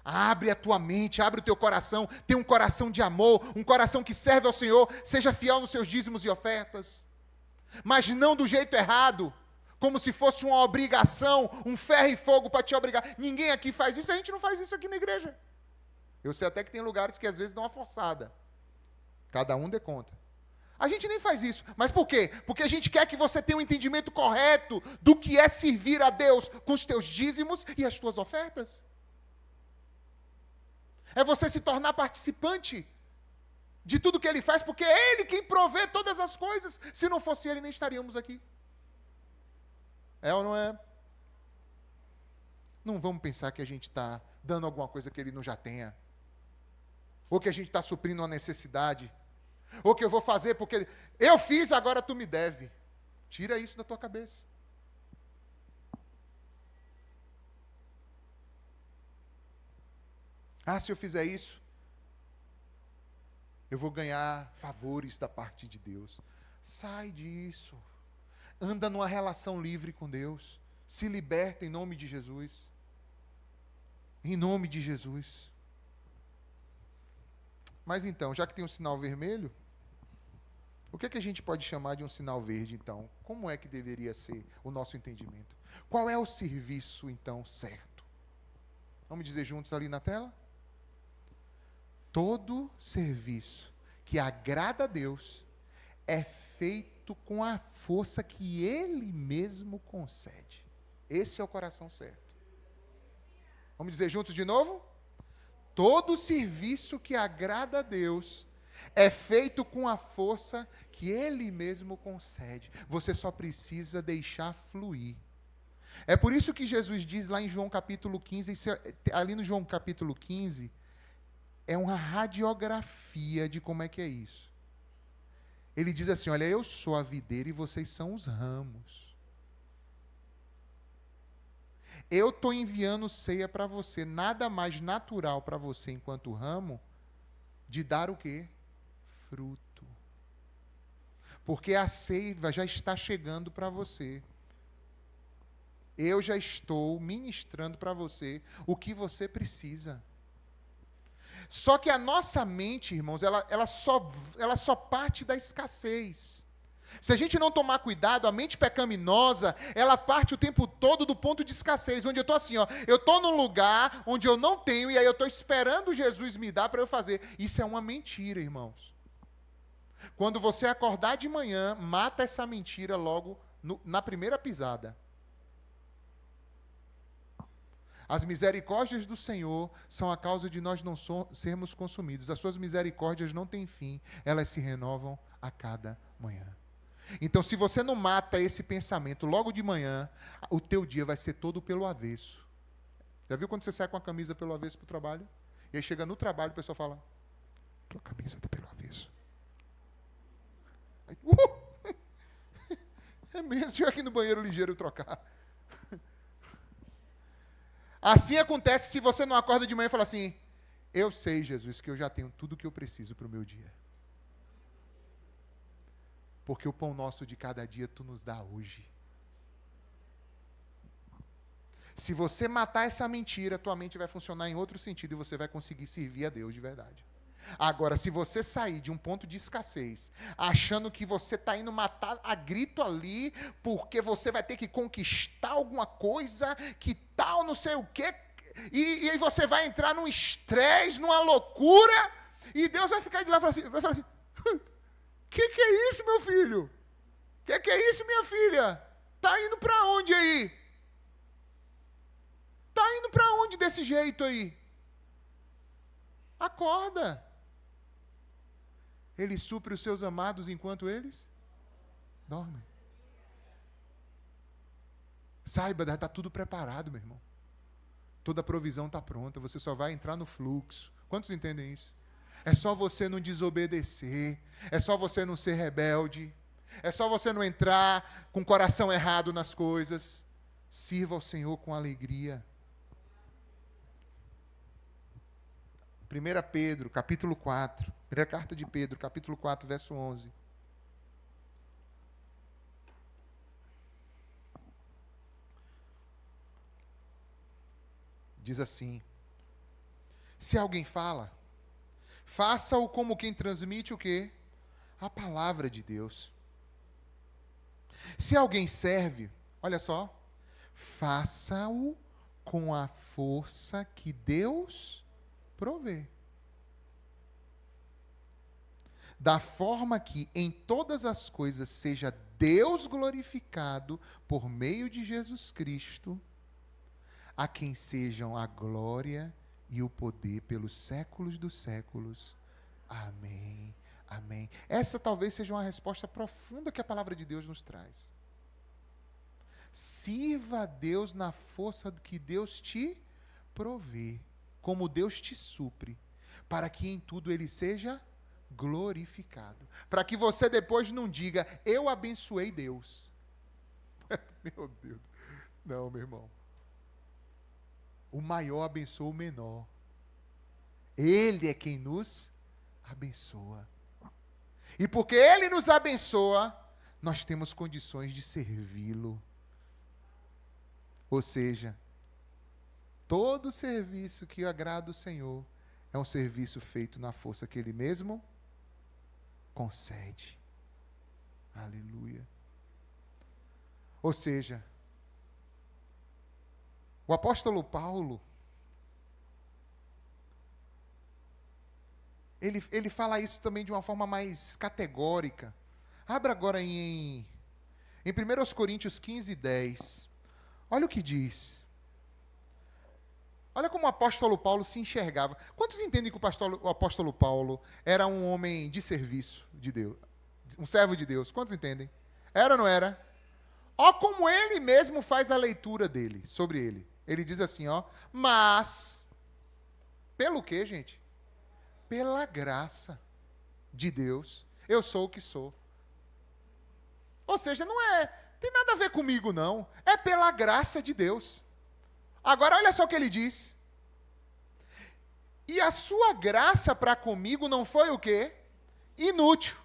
Abre a tua mente, abre o teu coração, tenha um coração de amor, um coração que serve ao Senhor, seja fiel nos seus dízimos e ofertas. Mas não do jeito errado, como se fosse uma obrigação, um ferro e fogo para te obrigar. Ninguém aqui faz isso, a gente não faz isso aqui na igreja. Eu sei até que tem lugares que às vezes dão uma forçada. Cada um dê conta. A gente nem faz isso. Mas por quê? Porque a gente quer que você tenha um entendimento correto do que é servir a Deus com os teus dízimos e as tuas ofertas. É você se tornar participante de tudo que Ele faz, porque é Ele quem provê todas as coisas. Se não fosse Ele, nem estaríamos aqui. É ou não é? Não vamos pensar que a gente está dando alguma coisa que Ele não já tenha. Ou que a gente está suprindo uma necessidade. Ou que eu vou fazer porque eu fiz, agora tu me deve. Tira isso da tua cabeça. Se eu fizer isso, eu vou ganhar favores da parte de Deus. Sai disso. Anda numa relação livre com Deus. Se liberta em nome de Jesus. Em nome de Jesus. Mas então, já que tem um sinal vermelho, o que é que a gente pode chamar de um sinal verde, então? Como é que deveria ser o nosso entendimento? Qual é o serviço, então, certo? Vamos dizer juntos ali na tela? Todo serviço que agrada a Deus é feito com a força que Ele mesmo concede. Esse é o coração certo. Vamos dizer juntos de novo? Todo serviço que agrada a Deus é feito com a força que Ele mesmo concede. Você só precisa deixar fluir. É por isso que Jesus diz lá em João capítulo 15, ali no João capítulo 15, é uma radiografia de como é que é isso. Ele diz assim, olha, eu sou a videira e vocês são os ramos. Eu estou enviando ceia para você, nada mais natural para você enquanto ramo, de dar o quê? Fruto. Porque a seiva já está chegando para você. Eu já estou ministrando para você o que você precisa. Só que a nossa mente, irmãos, ela só parte da escassez. Se a gente não tomar cuidado, a mente pecaminosa, ela parte o tempo todo do ponto de escassez, onde eu estou assim, eu estou num lugar onde eu não tenho, e aí eu estou esperando Jesus me dar para eu fazer. Isso é uma mentira, irmãos. Quando você acordar de manhã, mata essa mentira logo na primeira pisada. As misericórdias do Senhor são a causa de nós não sermos consumidos. As suas misericórdias não têm fim, elas se renovam a cada manhã. Então, se você não mata esse pensamento logo de manhã, o teu dia vai ser todo pelo avesso. Já viu quando você sai com a camisa pelo avesso para o trabalho? E aí chega no trabalho, o pessoal fala, tua camisa está pelo avesso. Aí, é mesmo, se eu aqui no banheiro ligeiro trocar. Assim acontece se você não acorda de manhã e fala assim, eu sei, Jesus, que eu já tenho tudo o que eu preciso para o meu dia. Porque o pão nosso de cada dia tu nos dá hoje. Se você matar essa mentira, tua mente vai funcionar em outro sentido e você vai conseguir servir a Deus de verdade. Agora, se você sair de um ponto de escassez, achando que você está indo matar a grito ali, porque você vai ter que conquistar alguma coisa, que tal, não sei o quê, E aí você vai entrar num estresse, numa loucura, e Deus vai ficar de lá e vai falar assim, que é isso, meu filho? Que é isso, minha filha? Tá indo para onde aí? Tá indo para onde desse jeito aí? Acorda. Ele supre os seus amados enquanto eles dormem. Saiba, está tudo preparado, meu irmão. Toda a provisão está pronta, você só vai entrar no fluxo. Quantos entendem isso? É só você não desobedecer, é só você não ser rebelde, é só você não entrar com o coração errado nas coisas. Sirva ao Senhor com alegria. 1 Pedro, capítulo 4, primeira carta de Pedro, capítulo 4, verso 11. Diz assim: se alguém fala, faça-o como quem transmite o quê? A palavra de Deus. Se alguém serve, olha só, faça-o com a força que Deus provê. Da forma que em todas as coisas seja Deus glorificado por meio de Jesus Cristo, a quem sejam a glória e o poder pelos séculos dos séculos. Amém. Amém. Essa talvez seja uma resposta profunda que a palavra de Deus nos traz. Sirva a Deus na força que Deus te provê, como Deus te supre, para que em tudo Ele seja glorificado. Para que você depois não diga, eu abençoei Deus. Meu Deus. Não, meu irmão. O maior abençoa o menor. Ele é quem nos abençoa. E porque Ele nos abençoa, nós temos condições de servi-lo. Ou seja, todo serviço que agrada o Senhor é um serviço feito na força que Ele mesmo concede. Aleluia. Ou seja, o apóstolo Paulo, ele fala isso também de uma forma mais categórica. Abra agora em 1 Coríntios 15, 10. Olha o que diz. Olha como o apóstolo Paulo se enxergava. Quantos entendem que o apóstolo Paulo era um homem de serviço de Deus? Um servo de Deus. Quantos entendem? Era ou não era? Ó como ele mesmo faz a leitura dele, sobre ele. Ele diz assim, ó, mas, pelo quê, gente? Pela graça de Deus, eu sou o que sou. Ou seja, tem nada a ver comigo, não. É pela graça de Deus. Agora, olha só o que ele diz. E a sua graça para comigo não foi o quê? Inútil.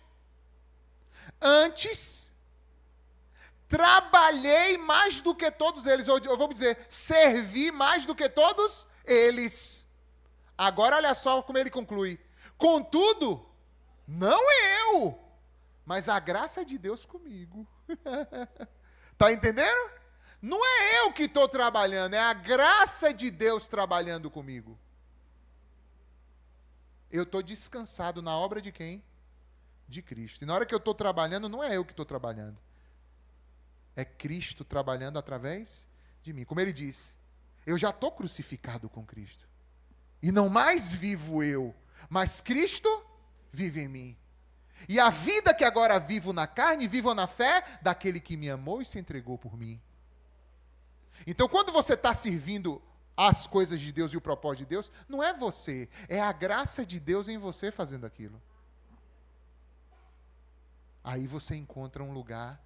Antes, trabalhei mais do que todos eles. Ou vamos dizer, servi mais do que todos eles. Agora, olha só como ele conclui. Contudo, não eu, mas a graça de Deus comigo. Está entendendo? Não é eu que estou trabalhando, é a graça de Deus trabalhando comigo. Eu estou descansado na obra de quem? De Cristo. E na hora que eu estou trabalhando, não é eu que estou trabalhando. É Cristo trabalhando através de mim. Como ele disse, eu já estou crucificado com Cristo. E não mais vivo eu, mas Cristo vive em mim. E a vida que agora vivo na carne, vivo na fé daquele que me amou e se entregou por mim. Então, quando você está servindo as coisas de Deus e o propósito de Deus, não é você, é a graça de Deus em você fazendo aquilo. Aí você encontra um lugar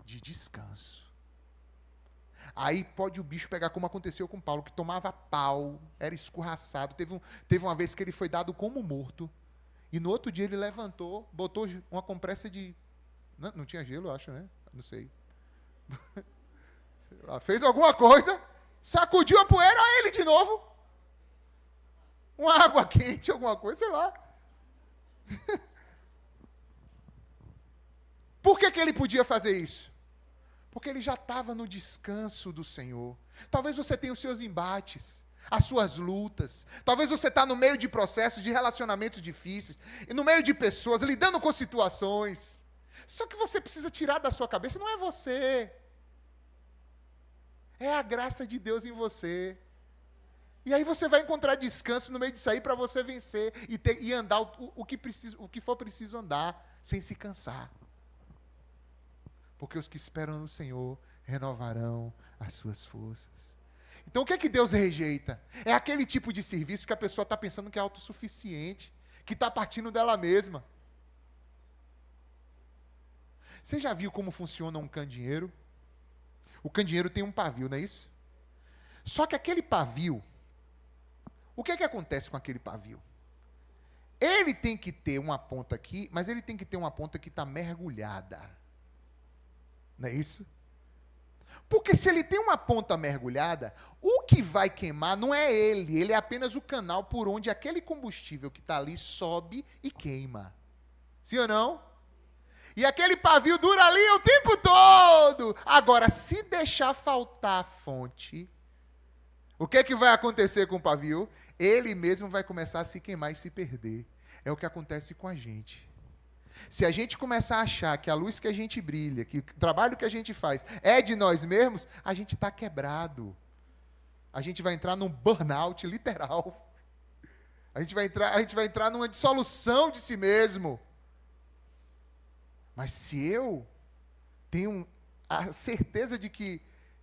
de descanso. Aí pode o bicho pegar, como aconteceu com Paulo, que tomava pau, era escorraçado. Teve uma vez que ele foi dado como morto. E no outro dia ele levantou, botou uma compressa de... Não tinha gelo, eu acho, né? Não sei. Sei lá, fez alguma coisa, sacudiu a poeira, a ele de novo. Uma água quente, alguma coisa, sei lá. Por que ele podia fazer isso? Porque ele já estava no descanso do Senhor. Talvez você tenha os seus embates. as suas lutas. Talvez você está no meio de processos de relacionamentos difíceis, e no meio de pessoas, lidando com situações. Só que você precisa tirar da sua cabeça, não é você. É a graça de Deus em você. E aí você vai encontrar descanso no meio disso aí para você vencer e andar o que for preciso andar, sem se cansar. Porque os que esperam no Senhor renovarão as suas forças. Então o que é que Deus rejeita? É aquele tipo de serviço que a pessoa está pensando que é autossuficiente, que está partindo dela mesma. Você já viu como funciona um candeeiro? O candeeiro tem um pavio, não é isso? Só que aquele pavio, o que é que acontece com aquele pavio? Ele tem que ter uma ponta aqui, mas ele tem que ter uma ponta que está mergulhada. Não é isso? Porque se ele tem uma ponta mergulhada, o que vai queimar não é ele é apenas o canal por onde aquele combustível que está ali sobe e queima. Sim ou não? E aquele pavio dura ali o tempo todo. Agora, se deixar faltar a fonte, o que é que vai acontecer com o pavio? Ele mesmo vai começar a se queimar e se perder. É o que acontece com a gente. Se a gente começar a achar que a luz que a gente brilha, que o trabalho que a gente faz é de nós mesmos, a gente está quebrado. A gente vai entrar num burnout literal. A gente vai entrar numa dissolução de si mesmo. Mas se eu tenho a certeza de que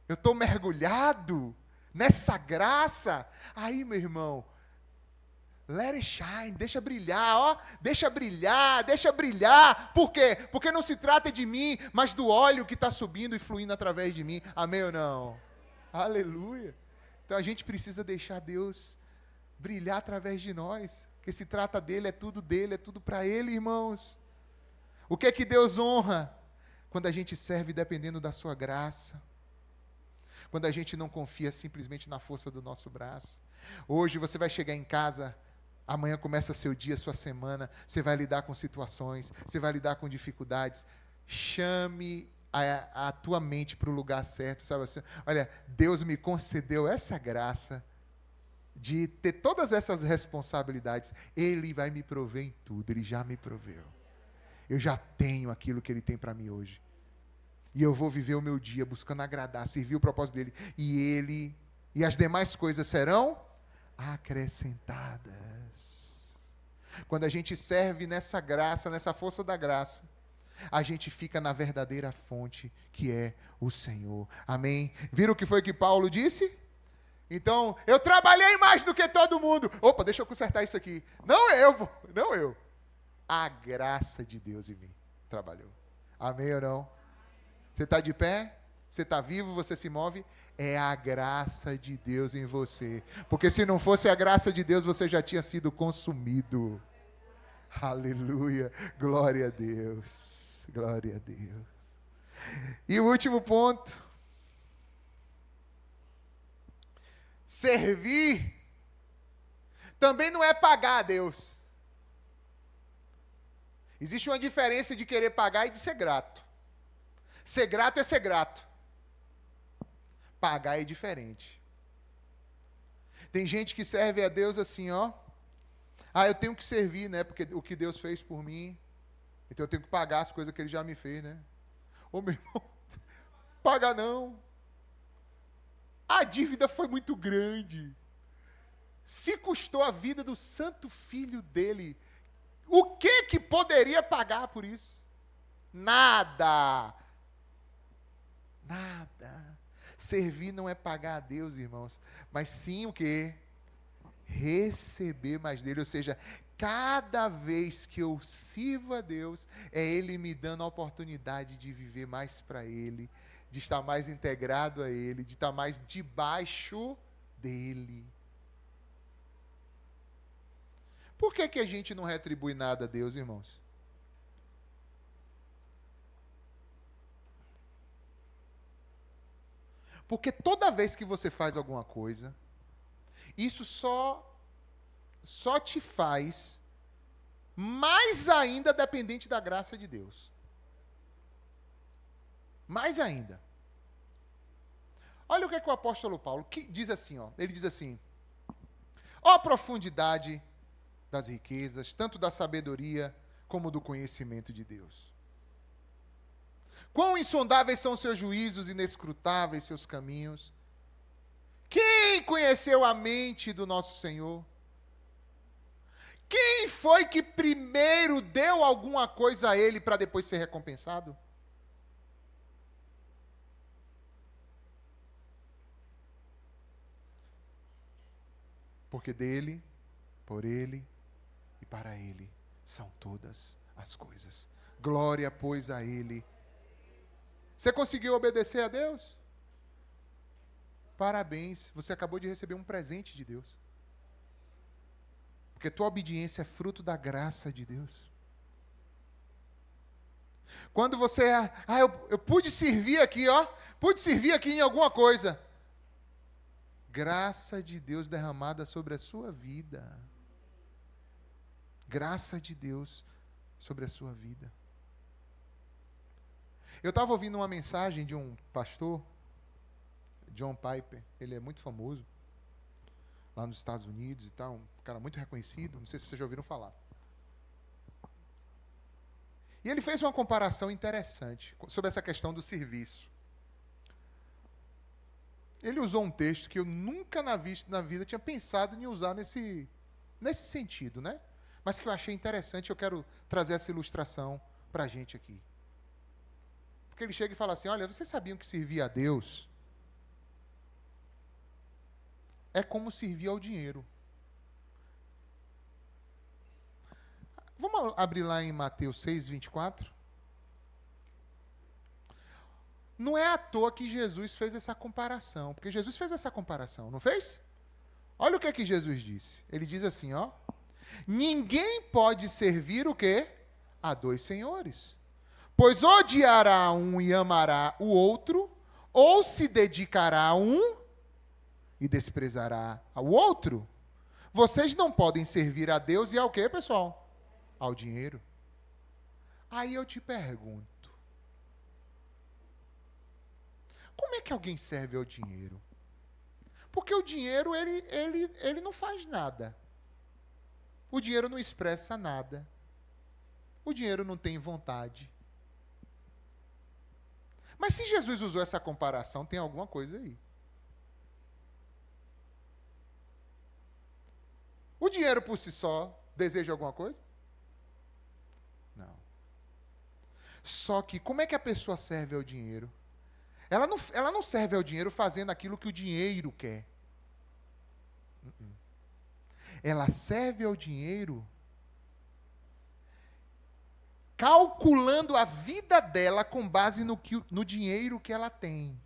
eu estou mergulhado nessa graça, aí, meu irmão, let it shine, deixa brilhar, ó, deixa brilhar. Por quê? Porque não se trata de mim, mas do óleo que está subindo e fluindo através de mim. Amém ou não? Aleluia. Então a gente precisa deixar Deus brilhar através de nós, porque se trata dele, é tudo para ele, irmãos. O que é que Deus honra? Quando a gente serve dependendo da sua graça. Quando a gente não confia simplesmente na força do nosso braço. Hoje você vai chegar em casa, amanhã começa seu dia, sua semana, você vai lidar com situações, você vai lidar com dificuldades. Chame a tua mente para o lugar certo, sabe assim? Olha, Deus me concedeu essa graça de ter todas essas responsabilidades. Ele vai me prover em tudo, Ele já me proveu. Eu já tenho aquilo que Ele tem para mim hoje. E eu vou viver o meu dia buscando agradar, servir o propósito dEle. E as demais coisas serão acrescentadas. Quando a gente serve nessa graça, nessa força da graça, a gente fica na verdadeira fonte, que é o Senhor. Amém? Viram o que foi que Paulo disse? Então, eu trabalhei mais do que todo mundo. Opa, deixa eu consertar isso aqui. Não eu. A graça de Deus em mim trabalhou. Amém ou não? Você está de pé? Você está vivo? Você se move? É a graça de Deus em você. Porque se não fosse a graça de Deus, você já tinha sido consumido. Aleluia. Glória a Deus. Glória a Deus. E o último ponto. Servir também não é pagar a Deus. Existe uma diferença de querer pagar e de ser grato. Ser grato é ser grato. Pagar é diferente. Tem gente que serve a Deus assim, ó. Ah, eu tenho que servir, né? Porque o que Deus fez por mim. Então eu tenho que pagar as coisas que Ele já me fez, né? Ô, meu irmão, paga não. A dívida foi muito grande. Se custou a vida do santo filho dele, o que poderia pagar por isso? Nada. Nada. Servir não é pagar a Deus, irmãos, mas sim o quê? Receber mais dele. Ou seja, cada vez que eu sirvo a Deus, é Ele me dando a oportunidade de viver mais para Ele, de estar mais integrado a Ele, de estar mais debaixo dEle. Por que a gente não retribui nada a Deus, irmãos? Porque toda vez que você faz alguma coisa, isso só te faz mais ainda dependente da graça de Deus. Mais ainda. Olha o que é que o apóstolo Paulo diz assim, ó. Ele diz assim: Ó a profundidade das riquezas, tanto da sabedoria como do conhecimento de Deus. Quão insondáveis são seus juízos, inescrutáveis seus caminhos. Quem conheceu a mente do nosso Senhor? Quem foi que primeiro deu alguma coisa a ele para depois ser recompensado? Porque dele, por ele e para ele são todas as coisas. Glória, pois, a ele. Você conseguiu obedecer a Deus? Parabéns, você acabou de receber um presente de Deus. Porque tua obediência é fruto da graça de Deus. Quando você, eu pude servir aqui, pude servir aqui em alguma coisa. Graça de Deus derramada sobre a sua vida. Graça de Deus sobre a sua vida. Eu estava ouvindo uma mensagem de um pastor, John Piper, ele é muito famoso, lá nos Estados Unidos e tal, um cara muito reconhecido, não sei se vocês já ouviram falar. E ele fez uma comparação interessante sobre essa questão do serviço. Ele usou um texto que eu nunca na vida tinha pensado em usar nesse sentido, né? Mas que eu achei interessante, eu quero trazer essa ilustração para a gente aqui. Porque ele chega e fala assim, olha, vocês sabiam que servir a Deus é como servir ao dinheiro. Vamos abrir lá em Mateus 6, 24. Não é à toa que Jesus fez essa comparação, porque Jesus fez essa comparação, não fez? Olha o que é que Jesus disse. Ele diz assim, ninguém pode servir o quê? A dois senhores. Pois odiará um e amará o outro, ou se dedicará a um e desprezará ao outro. Vocês não podem servir a Deus e ao quê, pessoal? Ao dinheiro. Aí eu te pergunto, como é que alguém serve ao dinheiro? Porque o dinheiro, ele não faz nada. O dinheiro não expressa nada. O dinheiro não tem vontade. Mas se Jesus usou essa comparação, tem alguma coisa aí. O dinheiro por si só deseja alguma coisa? Não. Só que como é que a pessoa serve ao dinheiro? Ela não serve ao dinheiro fazendo aquilo que o dinheiro quer. Ela serve ao dinheiro calculando a vida dela com base no dinheiro que ela tem.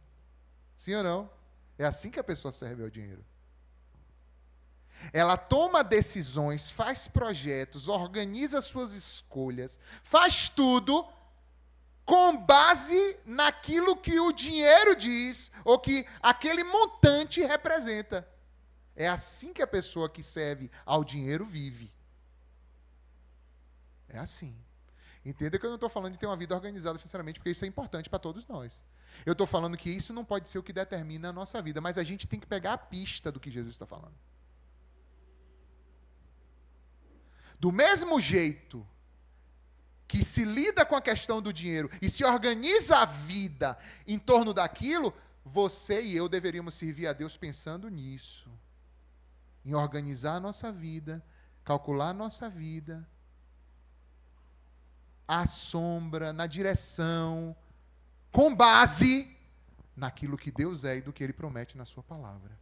Sim ou não? É assim que a pessoa serve ao dinheiro. Ela toma decisões, faz projetos, organiza suas escolhas, faz tudo com base naquilo que o dinheiro diz, ou que aquele montante representa. É assim que a pessoa que serve ao dinheiro vive. É assim. Entenda que eu não estou falando de ter uma vida organizada financeiramente, porque isso é importante para todos nós. Eu estou falando que isso não pode ser o que determina a nossa vida, mas a gente tem que pegar a pista do que Jesus está falando. Do mesmo jeito que se lida com a questão do dinheiro e se organiza a vida em torno daquilo, você e eu deveríamos servir a Deus pensando nisso. Em organizar a nossa vida, calcular a nossa vida, à sombra, na direção, com base naquilo que Deus é e do que Ele promete na sua palavra.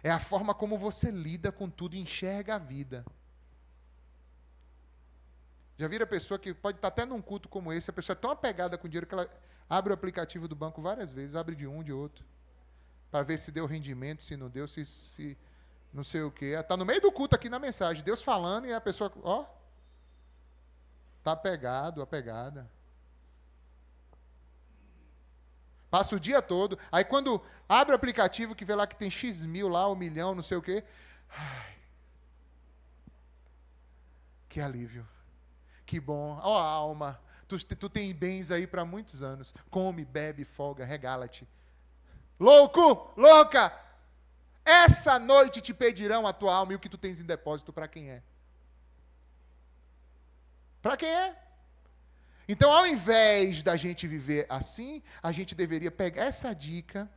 É a forma como você lida com tudo e enxerga a vida. Já viram a pessoa que pode estar até num culto como esse, a pessoa é tão apegada com o dinheiro que ela abre o aplicativo do banco várias vezes, abre de um, de outro, para ver se deu rendimento, se não deu, se não sei o quê. Está no meio do culto aqui na mensagem, Deus falando e a pessoa, está apegado, apegada. Passa o dia todo. Aí quando abre o aplicativo que vê lá que tem X mil lá, 1 milhão, não sei o quê. Ai, que alívio. Que bom. Ó, alma. Tu tem bens aí para muitos anos. Come, bebe, folga, regala-te. Louco! Louca! Essa noite te pedirão a tua alma e o que tu tens em depósito para quem é? Para quem é? Então, ao invés da gente viver assim, a gente deveria pegar essa dica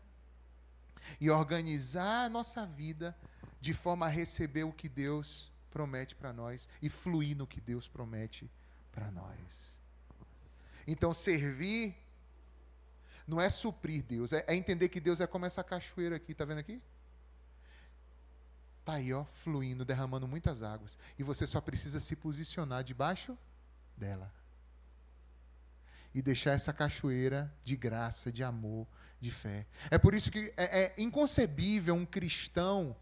e organizar a nossa vida de forma a receber o que Deus promete para nós e fluir no que Deus promete para nós. Então, servir não é suprir Deus, é entender que Deus é como essa cachoeira aqui, tá vendo aqui? Tá aí, ó, fluindo, derramando muitas águas. E você só precisa se posicionar debaixo dela. E deixar essa cachoeira de graça, de amor, de fé. É por isso que é inconcebível um cristão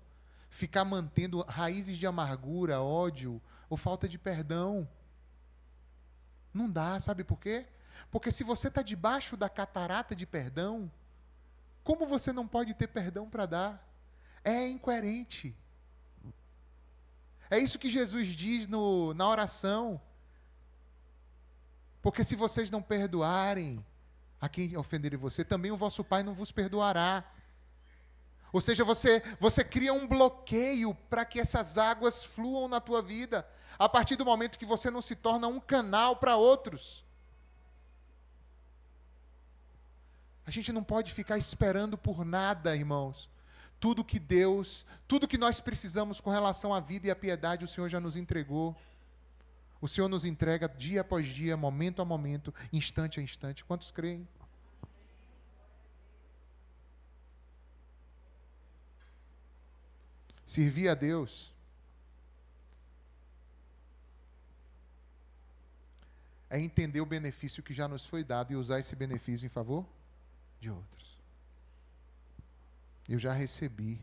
ficar mantendo raízes de amargura, ódio ou falta de perdão. Não dá, sabe por quê? Porque se você está debaixo da catarata de perdão, como você não pode ter perdão para dar? É incoerente. É isso que Jesus diz na oração. Porque se vocês não perdoarem a quem ofenderem você, também o vosso Pai não vos perdoará. Ou seja, você cria um bloqueio para que essas águas fluam na tua vida, a partir do momento que você não se torna um canal para outros. A gente não pode ficar esperando por nada, irmãos. Tudo que nós precisamos com relação à vida e à piedade, o Senhor já nos entregou. O Senhor nos entrega dia após dia, momento a momento, instante a instante. Quantos creem? Servir a Deus é entender o benefício que já nos foi dado e usar esse benefício em favor de outros. Eu já recebi.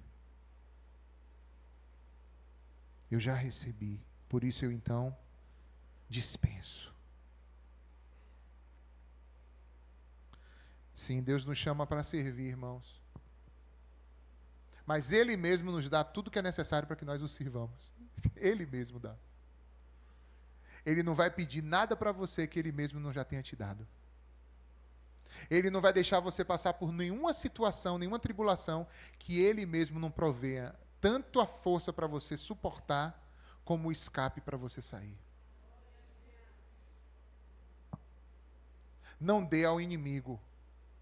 Por isso eu então dispenso. Sim, Deus nos chama para servir, irmãos. Mas Ele mesmo nos dá tudo que é necessário para que nós o sirvamos. Ele mesmo dá. Ele não vai pedir nada para você que Ele mesmo não já tenha te dado. Ele não vai deixar você passar por nenhuma situação, nenhuma tribulação que Ele mesmo não provenha tanto a força para você suportar, como o escape para você sair. Não dê ao inimigo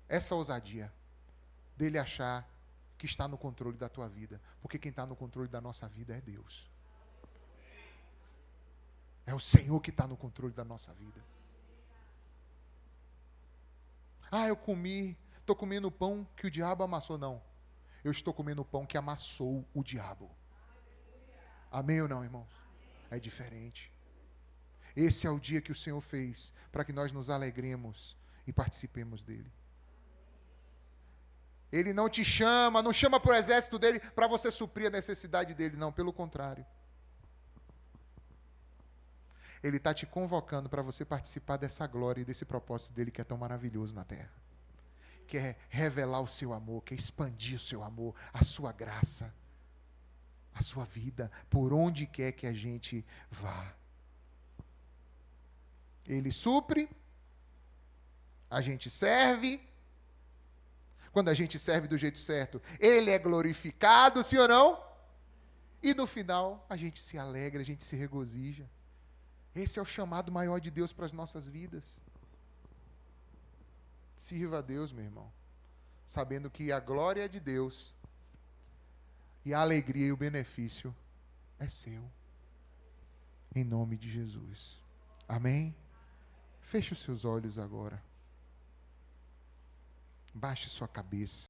essa ousadia dele achar que está no controle da tua vida. Porque quem está no controle da nossa vida é Deus. É o Senhor que está no controle da nossa vida. Eu estou comendo o pão que o diabo amassou. Não. Eu estou comendo o pão que amassou o diabo. Amém ou não, irmãos? É diferente. Esse é o dia que o Senhor fez para que nós nos alegremos e participemos dele. Ele não te chama, não chama para o exército dele para você suprir a necessidade dele, não, pelo contrário. Ele está te convocando para você participar dessa glória e desse propósito dele que é tão maravilhoso na terra. Quer revelar o seu amor, quer expandir o seu amor, a sua graça, a sua vida, por onde quer que a gente vá. Ele supre, a gente serve. Quando a gente serve do jeito certo, Ele é glorificado, sim ou não? E no final, a gente se alegra, a gente se regozija. Esse é o chamado maior de Deus para as nossas vidas. Sirva a Deus, meu irmão, sabendo que a glória é de Deus e a alegria e o benefício é seu. Em nome de Jesus. Amém? Feche os seus olhos agora. Baixe sua cabeça.